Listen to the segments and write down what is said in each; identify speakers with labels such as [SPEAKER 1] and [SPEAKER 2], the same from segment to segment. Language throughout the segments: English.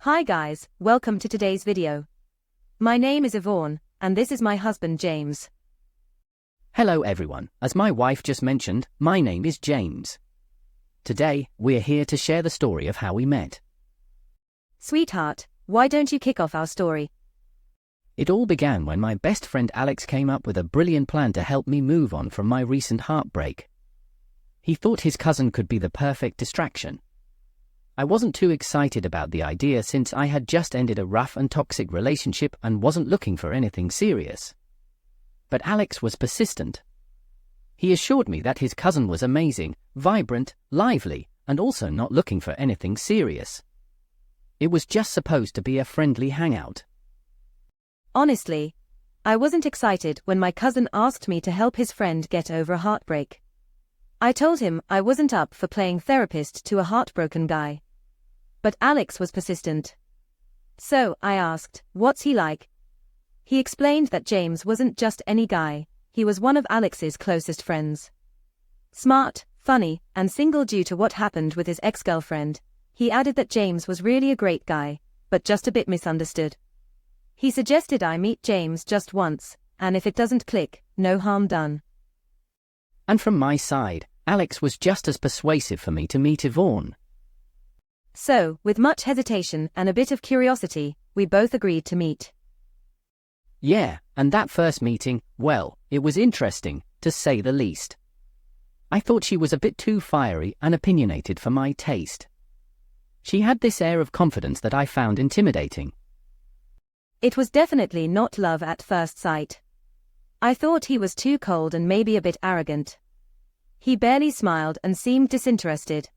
[SPEAKER 1] Hi guys, welcome to today's video. My name is Yvonne, and this is my husband James.
[SPEAKER 2] Hello everyone, as my wife just mentioned, my name is James. Today, we're here to share the story of how we met.
[SPEAKER 1] Sweetheart, why don't you kick off our story?
[SPEAKER 2] It all began when my best friend Alex came up with a brilliant plan to help me move on from my recent heartbreak. He thought his cousin could be the perfect distraction. I wasn't too excited about the idea since I had just ended a rough and toxic relationship and wasn't looking for anything serious. But Alex was persistent. He assured me that his cousin was amazing, vibrant, lively, and also not looking for anything serious. It was just supposed to be a friendly hangout.
[SPEAKER 1] Honestly, I wasn't excited when my cousin asked me to help his friend get over a heartbreak. I told him I wasn't up for playing therapist to a heartbroken guy. But Alex was persistent. So I asked, what's he like? He explained that James wasn't just any guy, he was one of Alex's closest friends. Smart, funny, and single due to what happened with his ex-girlfriend. He added that James was really a great guy, but just a bit misunderstood. He suggested I meet James just once, and if it doesn't click, no harm done.
[SPEAKER 2] And from my side, Alex was just as persuasive for me to meet Yvonne.
[SPEAKER 1] So, with much hesitation and a bit of curiosity, we both agreed to meet.
[SPEAKER 2] Yeah, and that first meeting, well, it was interesting, to say the least. I thought she was a bit too fiery and opinionated for my taste. She had this air of confidence that I found intimidating.
[SPEAKER 1] It was definitely not love at first sight. I thought he was too cold and maybe a bit arrogant. He barely smiled and seemed disinterested.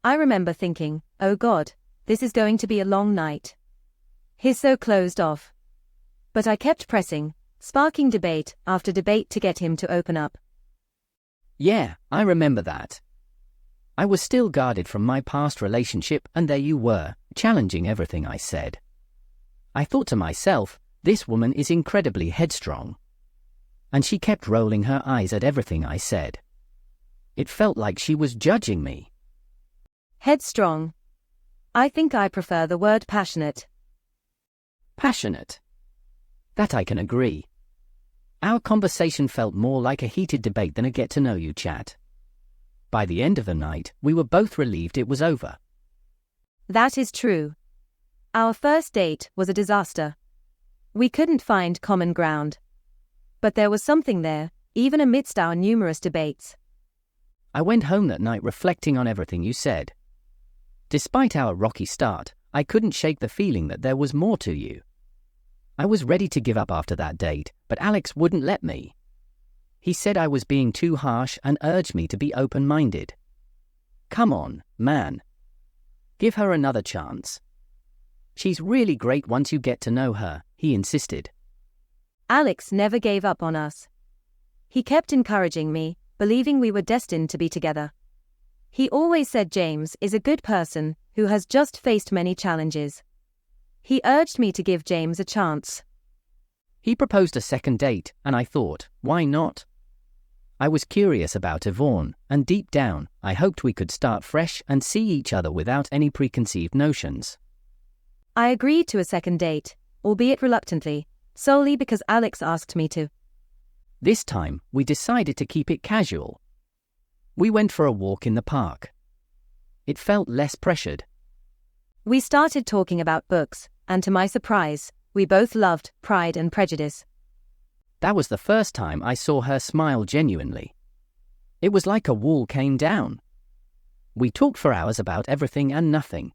[SPEAKER 1] I remember thinking, oh God, this is going to be a long night. He's so closed off. But I kept pressing, sparking debate after debate to get him to open up.
[SPEAKER 2] Yeah, I remember that. I was still guarded from my past relationship and there you were, challenging everything I said. I thought to myself, this woman is incredibly headstrong. And she kept rolling her eyes at everything I said. It felt like she was judging me.
[SPEAKER 1] Headstrong. I think I prefer the word passionate.
[SPEAKER 2] Passionate. That I can agree. Our conversation felt more like a heated debate than a get-to-know-you chat. By the end of the night, we were both relieved it was over.
[SPEAKER 1] That is true. Our first date was a disaster. We couldn't find common ground. But there was something there, even amidst our numerous debates.
[SPEAKER 2] I went home that night reflecting on everything you said. Despite our rocky start, I couldn't shake the feeling that there was more to you. I was ready to give up after that date, but Alex wouldn't let me. He said I was being too harsh and urged me to be open-minded. Come on, man. Give her another chance. She's really great once you get to know her, he insisted.
[SPEAKER 1] Alex never gave up on us. He kept encouraging me, believing we were destined to be together. He always said James is a good person who has just faced many challenges. He urged me to give James a chance.
[SPEAKER 2] He proposed a second date, and I thought, why not? I was curious about Yvonne, and deep down, I hoped we could start fresh and see each other without any preconceived notions.
[SPEAKER 1] I agreed to a second date, albeit reluctantly, solely because Alex asked me to.
[SPEAKER 2] This time, we decided to keep it casual. We went for a walk in the park. It felt less pressured.
[SPEAKER 1] We started talking about books, and to my surprise, we both loved Pride and Prejudice.
[SPEAKER 2] That was the first time I saw her smile genuinely. It was like a wall came down. We talked for hours about everything and nothing.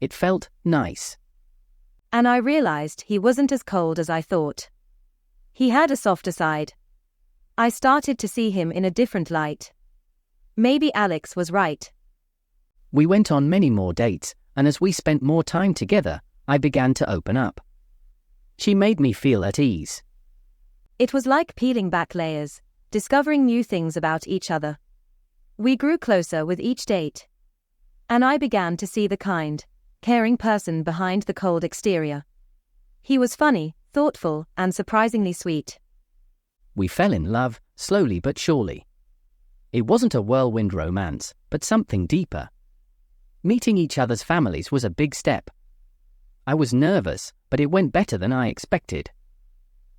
[SPEAKER 2] It felt nice.
[SPEAKER 1] And I realized he wasn't as cold as I thought. He had a softer side. I started to see him in a different light. Maybe Alex was right.
[SPEAKER 2] We went on many more dates, and as we spent more time together, I began to open up. She made me feel at ease.
[SPEAKER 1] It was like peeling back layers, discovering new things about each other. We grew closer with each date. And I began to see the kind, caring person behind the cold exterior. He was funny, thoughtful, and surprisingly sweet.
[SPEAKER 2] We fell in love, slowly but surely. It wasn't a whirlwind romance, but something deeper. Meeting each other's families was a big step. I was nervous, but it went better than I expected.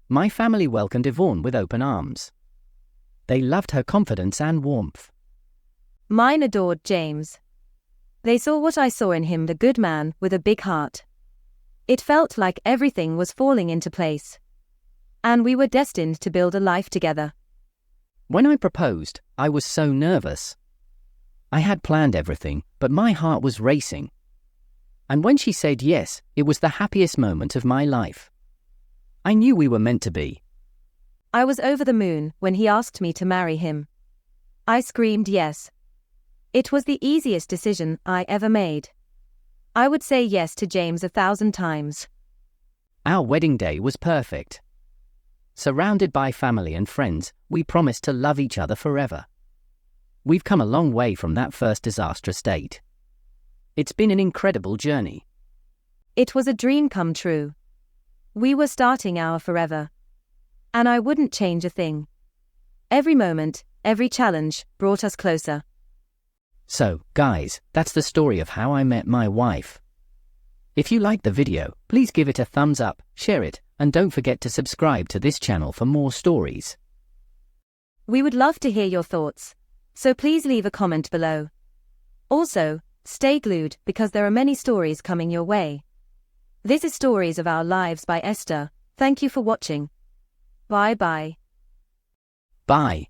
[SPEAKER 2] My family welcomed Yvonne with open arms. They loved her confidence and warmth.
[SPEAKER 1] Mine adored James. They saw what I saw in him, the good man with a big heart. It felt like everything was falling into place. And we were destined to build a life together.
[SPEAKER 2] When I proposed, I was so nervous. I had planned everything, but my heart was racing. And when she said yes, it was the happiest moment of my life. I knew we were meant to be.
[SPEAKER 1] I was over the moon when he asked me to marry him. I screamed yes. It was the easiest decision I ever made. I would say yes to James 1,000 times.
[SPEAKER 2] Our wedding day was perfect. Surrounded by family and friends, we promised to love each other forever. We've come a long way from that first disastrous date. It's been an incredible journey.
[SPEAKER 1] It was a dream come true. We were starting our forever. And I wouldn't change a thing. Every moment, every challenge, brought us closer.
[SPEAKER 2] So, guys, that's the story of how I met my wife. If you liked the video, please give it a thumbs up, share it, and don't forget to subscribe to this channel for more stories.
[SPEAKER 1] We would love to hear your thoughts, so please leave a comment below. Also, stay glued because there are many stories coming your way. This is Stories of Our Lives by Esther. Thank you for watching. Bye bye.
[SPEAKER 2] Bye.